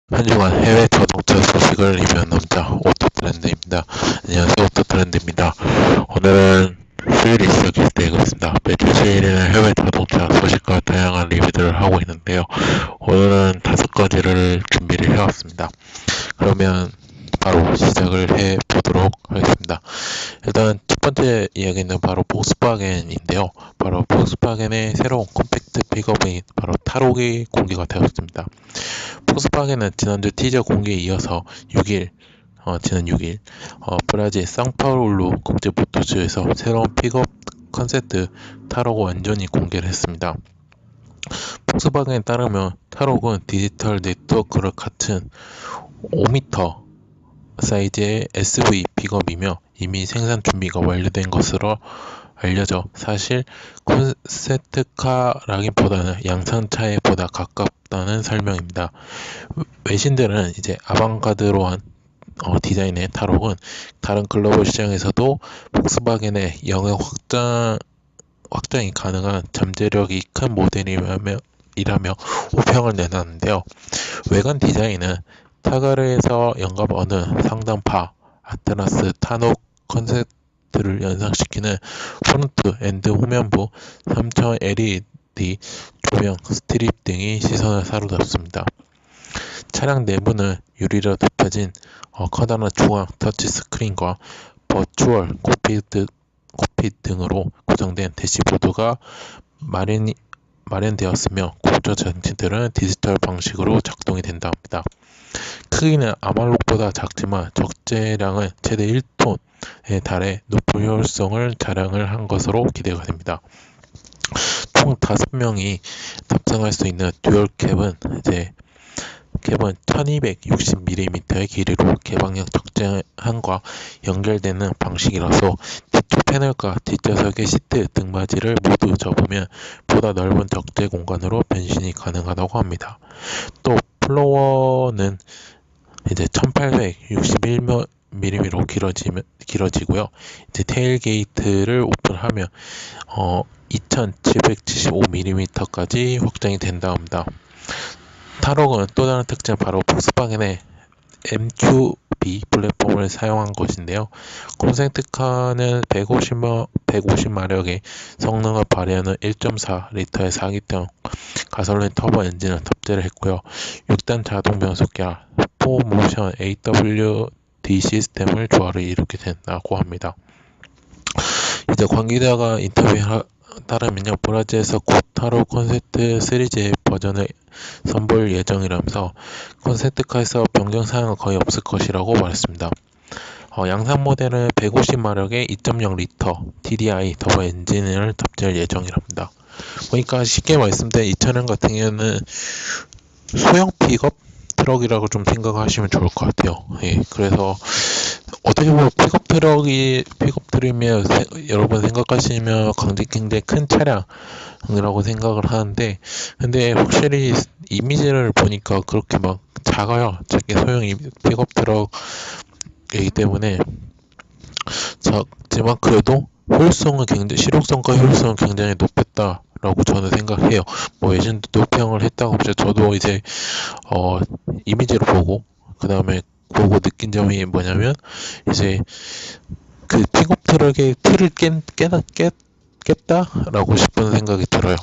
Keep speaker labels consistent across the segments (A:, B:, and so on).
A: 한 주간 해외 자동차 소식을 리뷰한 남자 오토트렌드입니다. 안녕하세요, 오토트렌드입니다. 오늘은 수요일이 시작일 때겠습니다. 매주 수요일에는 해외 자동차 소식과 다양한 리뷰들을 하고 있는데요. 오늘은 5가지를 준비를 해왔습니다. 그러면 바로 시작을 해보도록 하겠습니다. 일단 첫 번째 이야기는 바로 폭스바겐인데요. 바로 폭스바겐의 새로운 컴팩트 픽업인 바로 타록이 공개가 되었습니다. 폭스바겐은 지난주 티저 공개에 이어서 6일, 지난 6일, 브라질 상파울루 국제 모터쇼에서 새로운 픽업 컨셉트 타록을 완전히 공개를 했습니다. 폭스바겐에 따르면 타록은 디지털 네트워크를 갖춘 5m 사이즈의 SV 픽업이며 이미 생산 준비가 완료된 것으로 알려져 사실 콘셉트카라기보다는 양산차에 보다 가깝다는 설명입니다. 외신들은 이제 아방가드로한 디자인의 타록은 다른 글로벌 시장에서도 폭스바겐의 영역 확장이 가능한 잠재력이 큰 모델이라며 호평을 내놨는데요. 외관 디자인은 타가르에서 영감하는 상단파 아트라스 타녹 컨셉트를 연상시키는 프론트 엔드 후면부 3000 LED 조명 스트립 등이 시선을 사로잡습니다. 차량 내부는 유리로 덮여진 커다란 중앙 터치 스크린과 버추얼 콕핏 등으로 구성된 대시보드가 마련되었으며 공조 장치들은 디지털 방식으로 작동이 된다 합니다. 크기는 아말록보다 작지만 적재량은 최대 1톤에 달해 높은 효율성을 자랑을 한 것으로 기대가 됩니다. 총 5명이 탑승할 수 있는 듀얼 캡은 1260mm의 길이로 개방형 적재함과 연결되는 방식이라서 뒤쪽 패널과 뒷좌석의 시트 등받이를 모두 접으면 보다 넓은 적재 공간으로 변신이 가능하다고 합니다. 또 플로어는 1861mm로 길어지고요. 테일게이트를 오픈하면 2775mm까지 확장이 된다 합니다. 타록은 또 다른 특징은 바로 폭스바겐의 MQB 플랫폼을 사용한 것인데요. 콘셉트카는 150마력의 성능을 발휘하는 1.4리터의 4기통 가솔린 터보 엔진을 탑재를 했고요. 6단 자동 변속기와 4모션 AWD 시스템을 조화를 이루게 된다고 합니다. 이제 관계자가 인터뷰에 따르면요, 브라질에서 곧 타록 콘셉트 시리즈의 버전을 선보일 예정이라면서 콘셉트카에서 변경 사항은 거의 없을 것이라고 말했습니다. 양산 모델은 150마력의 2.0리터 TDI 터보 엔진을 탑재할 예정이랍니다. 그러니까 쉽게 말씀드린 이 차량 같은 경우는 소형 픽업 트럭이라고 좀 생각하시면 좋을 것 같아요. 예, 그래서 어떻게 보면 픽업 트럭이면 여러분 생각하시면 굉장히 큰 차량이라고 생각을 하는데, 근데 확실히 이미지를 보니까 그렇게 막 작아요. 작게 소형 픽업 트럭이기 때문에 작지만 그래도 실용성과 효율성은 굉장히 높였다라고 저는 생각해요. 뭐 예전도 높평을 했다고 하죠. 저도 이제 이미지를 보고 그 다음에 보고 느낀 점이 뭐냐면 이제 그 픽업 트럭의 틀을 깼다라고 싶은 생각이 들어요.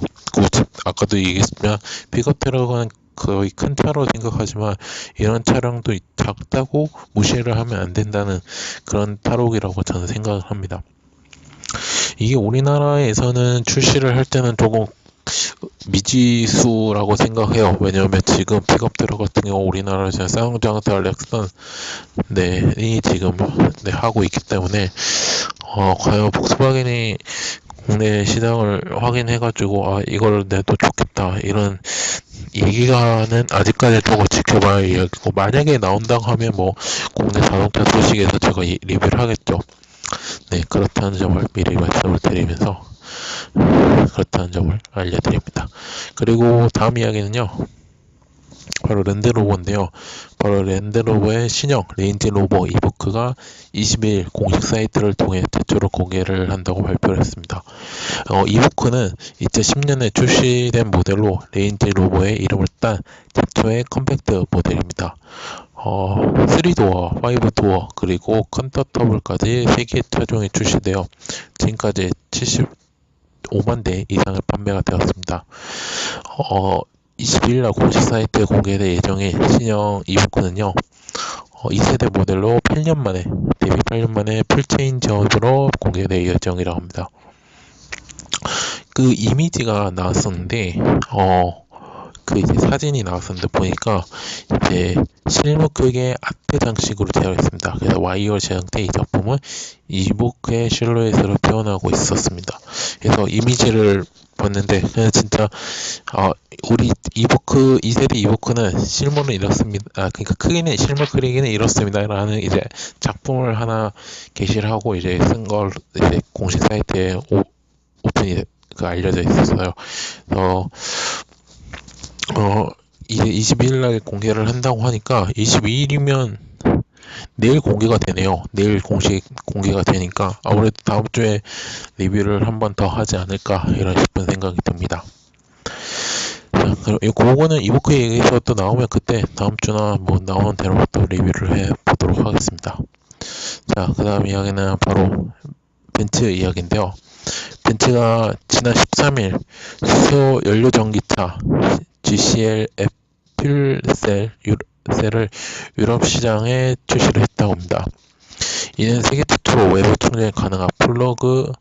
A: 아까도 얘기했지만 픽업 트럭은 거의 큰 차로 생각하지만 이런 차량도 작다고 무시를 하면 안 된다는 그런 타록이라고 저는 생각을 합니다. 이게 우리나라에서는 출시를 할 때는 조금 미지수라고 생각해요. 왜냐하면 지금 픽업 트럭 같은 경우 우리나라에서 쌍용장터 렉선이 지금 하고 있기 때문에 과연 폭스바겐이 국내 시장을 확인해가지고 이걸 내도 좋겠다 이런 얘기가는 아직까지 조금 지켜봐야 이야기고, 만약에 나온다고 하면 뭐 국내 자동차 소식에서 제가 리뷰를 하겠죠. 네, 그렇다는 점을 미리 말씀을 드리면서 그렇다는 점을 알려드립니다. 그리고 다음 이야기는요, 바로 랜드로버인데요. 바로 랜드로버의 신형 레인지로버 이보크가 22일 공식 사이트를 통해 최초로 공개를 한다고 발표를 했습니다. 이보크는 2010년에 출시된 모델로 레인지로버의 이름을 딴 최초의 컴팩트 모델입니다. 3도어, 5도어, 그리고 컨버터블까지 3개의 차종이 출시되어 지금까지 75만 대 이상을 판매가 되었습니다. 22일 날 공식 사이트에 공개될 예정인 신형 이보크는요, 2세대 모델로 8년 만에, 데뷔 8년 만에 풀체인지업으로 공개될 예정이라고 합니다. 그 이미지가 나왔었는데, 그 이제 사진이 나왔었는데 보니까 이제 실무 크기의 아트 장식으로 되어 있습니다. 그래서 와이어 제작된 이 작품은 이보크의 실루엣으로 표현하고 있었습니다. 그래서 이미지를 봤는데 그냥 진짜 우리 이보크 2세대 이보크는 실물은 이렇습니다. 그러니까 크기는 실물 크기는 이렇습니다라는 이제 작품을 하나 게시를 하고 이제 쓴 걸 이제 공식 사이트에 오픈이 알려져 있었어요. 이제 22일 날 공개를 한다고 하니까 22일이면 내일 공개가 되네요. 내일 공식 공개가 되니까 아무래도 다음 주에 리뷰를 한 번 더 하지 않을까 이런 싶은 생각이 듭니다. 자, 그거는 이보크 얘기에서 또 나오면 그때 다음 주나 뭐 나오는 대로 또 리뷰를 해 보도록 하겠습니다. 자, 그 다음 이야기는 바로 벤츠 이야기인데요. 벤츠가 지난 13일 수소 연료 전기차 GCL 퓨엘셀을 유럽 시장에 출시를 했다고 합니다. 이는 세계 최초로 외부 충전이 가능한 플러그인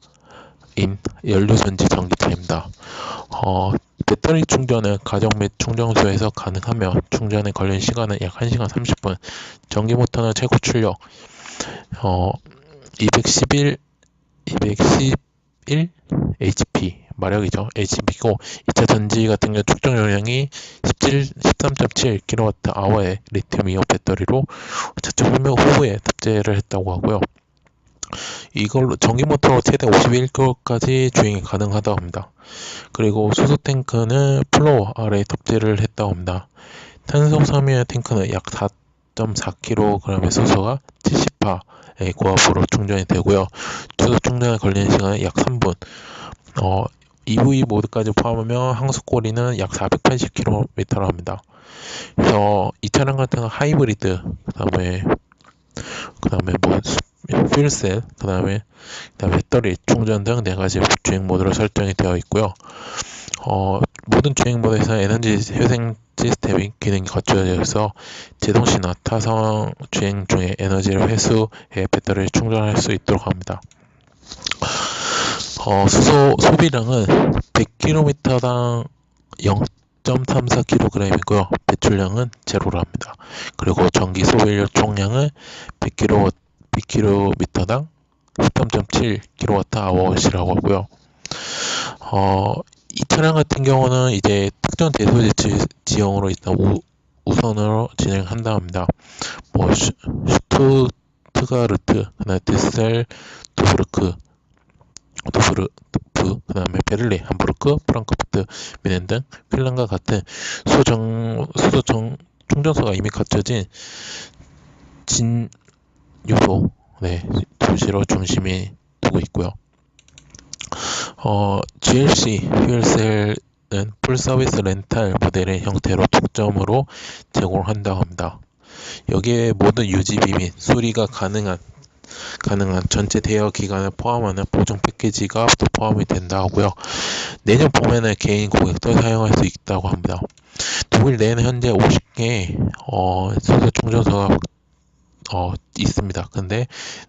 A: 연료전지 전기차입니다. 배터리 충전은 가정 및 충전소에서 가능하며 충전에 걸리는 시간은 약 1시간 30분, 전기 모터는 최고 출력 211 HP 마력이죠. HP고 2차 전지 같은 경우 축적 용량이 13.7kWh의 리튬 이온 배터리로 차체 발매 후에 탑재를 했다고 하고요. 이걸로 전기 모터로 최대 51km까지 주행이 가능하다고 합니다. 그리고 수소 탱크는 플로어 아래에 탑재를 했다고 합니다. 탄소 섬유 탱크는 약 4.4kg의 수소가 70파의 고압으로 충전이 되고요. 수소 충전에 걸리는 시간은 약 3분. EV 모드까지 포함하면 항속거리는 약 480km라고 합니다. 그래서 이 차량 같은 경우는 하이브리드, 그다음에 뭐 퓨얼셀, 그다음에 배터리 충전 등 4가지 주행 모드로 설정이 되어 있고요. 모든 주행 모드에서 에너지 회생 시스템이 기능이 갖춰져 있어 제동시나 타성 주행 중에 에너지를 회수해 배터리를 충전할 수 있도록 합니다. 수소 소비량은 100km당 0.34kg이고요. 배출량은 제로로 합니다. 그리고 전기 소비료 총량은 100km당 13.7kWh이라고 하고요. 이 차량 같은 경우는 이제 특정 대소재 지형으로 일단 우선으로 진행한다 합니다. 뭐 슈투트가르트, 드셀, 도브르프, 그 다음에 베를린, 함부르크, 프랑크푸르트, 미넨 등 핀란드과 같은 수소 충전소가 이미 갖춰진 진요소 도시로 중심이 두고 있고요. GLC 퓨얼셀은 풀서비스 렌탈 모델의 형태로 독점으로 제공을 한다고 합니다. 여기에 모든 유지비 및 수리가 가능한 전체 대여 기간을 포함하는 보증 패키지가 또 포함이 된다 하고요. 내년 봄에는 개인 고객도 사용할 수 있다고 합니다. 독일 내에는 현재 50개 수소 충전소가 있습니다. 근데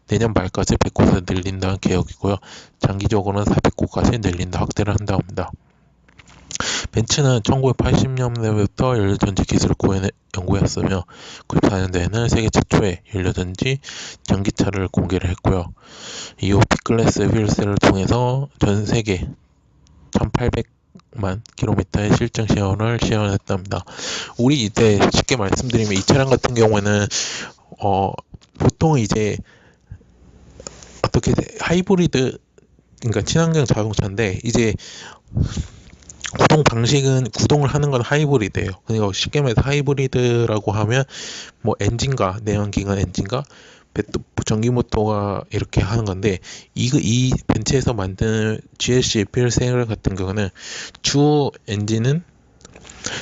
A: 내년 말까지 100곳을 늘린다는 계획이고요. 장기적으로는 400곳까지 늘린다 확대를 한다고 합니다. 벤츠는 1980년대부터 연료전지 기술을 연구했으며 94년도에는 세계 최초의 연료전지 전기차를 공개를 했고요. 이후 B클래스 휠셀을 통해서 전 세계 1800만 킬로미터의 실증 시연을 시연했답니다. 우리 이때 쉽게 말씀드리면 이 차량 같은 경우에는 보통 이제 어떻게 하이브리드, 그러니까 친환경 자동차인데 이제 구동 방식은 구동을 하는 건 하이브리드예요. 그러니까 쉽게 말해서 하이브리드라고 하면 뭐 엔진과 내연기관 엔진과 전기 모터가 이렇게 하는 건데 이 벤츠에서 만든 GLC 필셀 같은 경우는 주 엔진은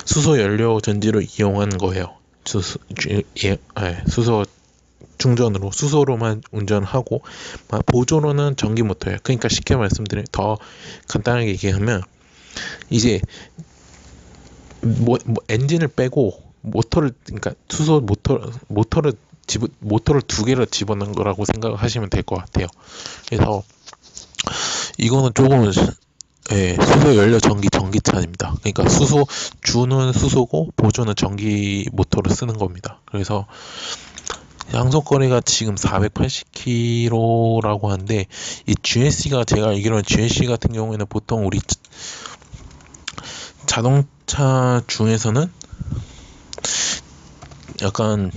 A: 수소 연료 전지로 이용하는 거예요. 수소 충전으로 수소로만 운전하고 보조로는 전기 모터예요. 그러니까 쉽게 말씀드리면 더 간단하게 얘기하면 이제 뭐 엔진을 빼고 모터를 그러니까 수소 모터를 두 개를 집어넣은 거라고 생각하시면 될 것 같아요. 그래서 이거는 조금 수소 연료 전기차입니다. 그러니까 주는 수소고 보조는 전기 모터를 쓰는 겁니다. 그래서 항속거리가 지금 480km라고 하는데 이 GLC가 제가 알기로는 GLC 같은 경우에는 보통 우리 자동차 중에서는 약간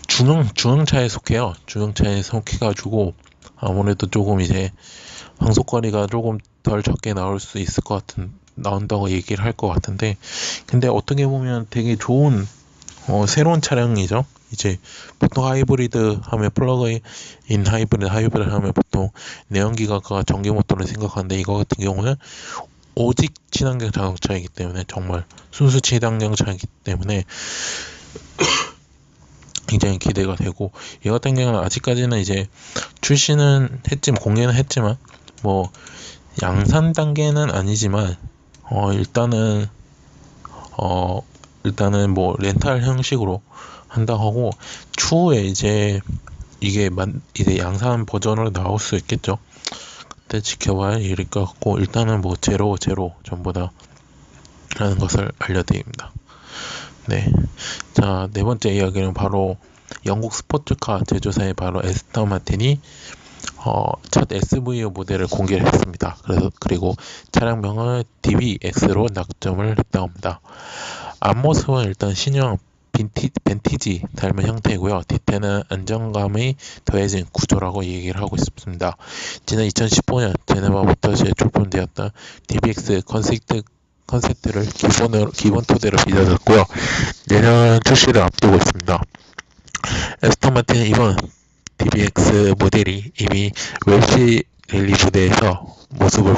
A: 중형차에 속해요. 중형차에 속해가지고 아무래도 조금 이제 항속거리가 조금 덜 적게 나올 수 있을 것 나온다고 얘기를 할 것 같은데, 근데 어떻게 보면 되게 좋은 새로운 차량이죠. 이제 보통 하이브리드 하면 플러그인 하이브리드 하면 보통 내연기관과 전기 모터를 생각하는데 이거 같은 경우는 오직 친환경 자동차이기 때문에 정말 순수 친환경 차이기 때문에 굉장히 기대가 되고, 이 같은 경우는 아직까지는 이제 출시는 했지만 공개는 했지만 뭐 양산 단계는 아니지만 일단은 뭐 렌탈 형식으로 한다 하고 추후에 이제 이제 양산 버전으로 나올 수 있겠죠. 그때 지켜봐야 일일 것 같고, 일단은 뭐 제로 전부 다 라는 것을 알려드립니다. 네. 자, 네 번째 이야기는 바로 영국 스포츠카 제조사의 바로 에스턴 마틴이 첫 SVO 모델을 공개를 했습니다. 그리고 차량명을 DBX로 낙점을 했다고 합니다. 앞모습은 일단 신형 빈티지 닮은 형태이고요. 뒤태는 안정감이 더해진 구조라고 얘기를 하고 있습니다. 지난 2015년 제네바부터 재출품되었던 DBX 컨셉트를 기본 토대로 빚어졌고요. 내년 출시를 앞두고 있습니다. 에스턴 마틴은 이번 DBX 모델이 이미 웰시 랠리 무대에서 모습을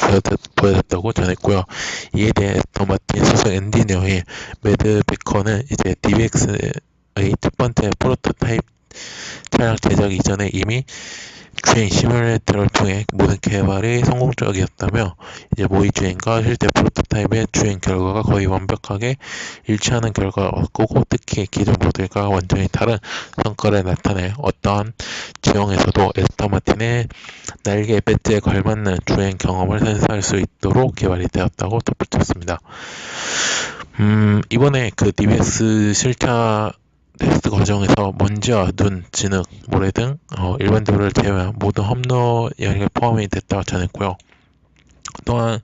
A: 보여줬다고 전했고요. 이에 대해 에스턴 마틴 소속 엔지니어인 매드 베커는 이제 DBX의 첫 번째 프로토타입 차량 제작 이전에 이미 주행 시뮬레이터를 통해 모든 개발이 성공적이었다며 이제 모의 주행과 실제 프로토타입의 주행 결과가 거의 완벽하게 일치하는 결과를 얻고, 특히 기존 모델과 완전히 다른 성과를 나타내 어떠한 지형에서도 에스턴 마틴의 날개 배지에 걸맞는 주행 경험을 선사할 수 있도록 개발이 되었다고 덧붙였습니다. 이번에 그 DBS 실차 테스트 과정에서 먼지와 눈, 진흙, 모래 등 일반 도로를 제외한 모든 험로 이야기가 포함이 됐다고 전했고요. 또한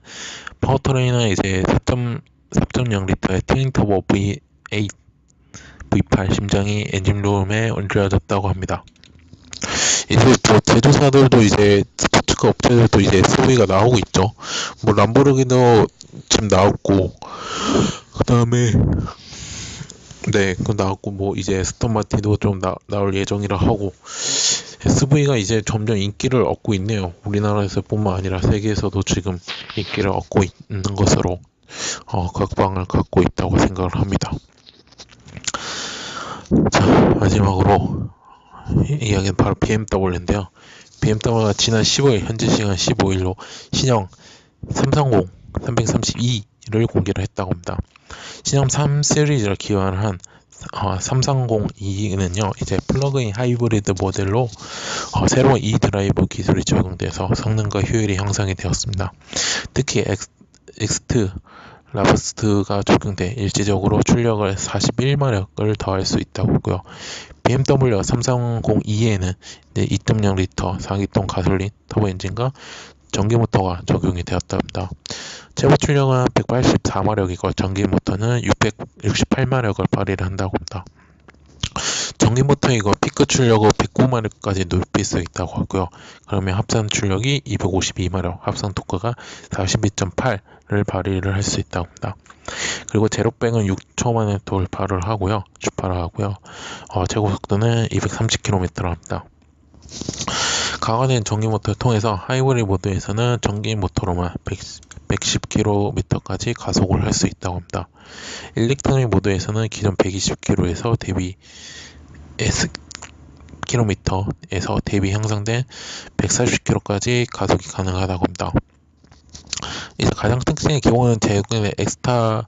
A: 파워트레인은 이제 4.0리터의 트윈터보 V8, V8 심장이 엔진룸에 얹어졌다고 합니다. 이제 뭐 제조사들도 이제 스포츠카 업체들도 이제 SUV가 나오고 있죠. 뭐 람보르기니도 지금 나왔고, 그 다음에 그 나왔고, 뭐 이제 에스턴 마틴도 좀 나올 예정이라 하고, SUV가 이제 점점 인기를 얻고 있네요. 우리나라에서 뿐만 아니라 세계에서도 지금 인기를 얻고 있는 것으로 각광을 갖고 있다고 생각을 합니다. 자, 마지막으로 이야기는 바로 BMW인데요. BMW가 지난 15일 현지 시간 15일로 신형 330를 공개를 했다고 합니다. 신형 3 시리즈를 기원한 330E는요, 이제 플러그인 하이브리드 모델로 새로운 e드라이브 기술이 적용돼서 성능과 효율이 향상이 되었습니다. 특히 엑스트 라버스트가 적용돼 일시적으로 출력을 41마력을 더할 수 있다고 하고요. BMW 330E에는 2.0리터 4기통 가솔린 터보 엔진과 전기 모터가 적용이 되었답니다. 최고 출력은 184마력이고 전기 모터는 668마력을 발휘를 한다고 합니다. 전기모터 이거 피크 출력을 109마력까지 높일 수 있다고 하고요. 그러면 합산 출력이 252마력, 합산 토크가 42.8을 발휘를 할 수 있다고 합니다. 그리고 제로백은 6초만에 돌파를 하고요. 출발을 하고요. 최고 속도는 230km를 합니다. 강화된 전기모터를 통해서 하이브리드 모드에서는 전기모터로만 110km까지 가속을 할 수 있다고 합니다. 일렉트로닉 모드에서는 기존 120km에서 대비 km에서 대비 향상된 140km까지 가속이 가능하다고 합니다. 이제 가장 특징의 기본은 제공의 엑스트라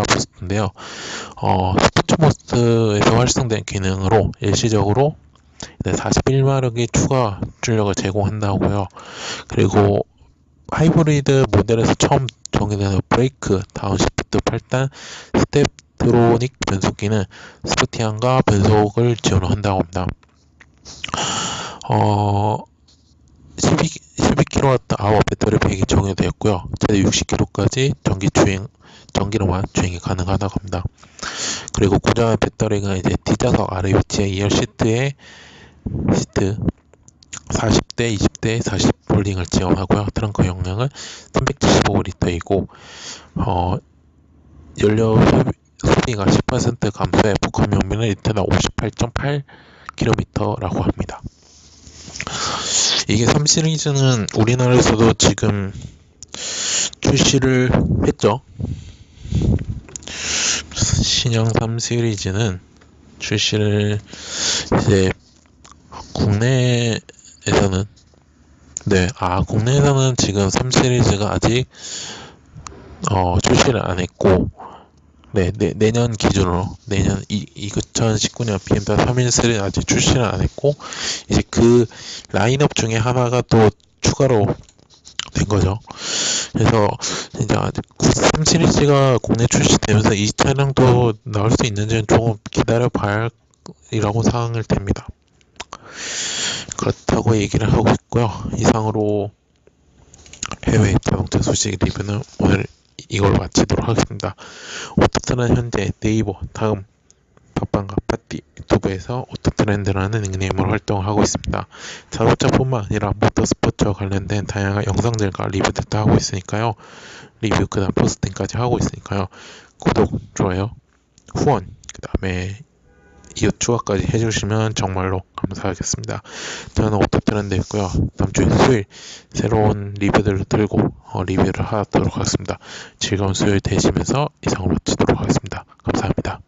A: 부스트인데요. 스포츠 모드에서 활성된 기능으로 일시적으로 41마력의 추가 출력을 제공한다고요. 그리고 하이브리드 모델에서 처음 적용되는 브레이크, 다운시프트 8단, 스텝트로닉 변속기는 스포티함과 변속을 지원한다고 합니다. 12kWh 배터리 팩이 적용되었고요. 최대 60km까지 전기로만 주행이 가능하다고 합니다. 그리고 고장의 배터리가 이제 뒷좌석 아래 위치에 2열 시트 40대, 20대, 40 폴딩을 지원하고요. 트렁크 용량은 375L이고 연료 소비가 10% 감소해 복합 용량은 리터당 58.8km라고 합니다. 이게 3 시리즈는 우리나라에서도 지금 출시를 했죠. 신형 3 시리즈는 출시를 이제 국내에서는 국내에서는 지금 3 시리즈가 아직 출시를 안 했고 내년 기준으로 내년 2019년 BMW 3인 시리즈 아직 출시를 안 했고 이제 그 라인업 중에 하나가 또 추가로 된 거죠. 그래서 이제 3 시리즈가 국내 출시되면서 이 차량도 나올 수 있는지는 조금 기다려 봐야 이라고 상황을 됩니다. 그렇다고 얘기를 하고 있고요. 이상으로 해외 자동차 소식 리뷰는 오늘 이걸 마치도록 하겠습니다. 오토트는 현재 네이버, 다음, 팟빵과 파티, 유튜브에서 오토트렌드라는 닉네임으로 활동하고 있습니다. 자동차뿐만 아니라 모터스포츠와 관련된 다양한 영상들과 리뷰들도 하고 있으니까요. 리뷰 그다음 포스팅까지 하고 있으니까요. 구독, 좋아요, 후원, 그 다음에 이웃 추가까지 해주시면 정말로 감사하겠습니다. 저는 오토트렌드였고요. 다음 주 수요일 새로운 리뷰들을 들고 리뷰를 하도록 하겠습니다. 즐거운 수요일 되시면서 이상으로 마치도록 하겠습니다. 감사합니다.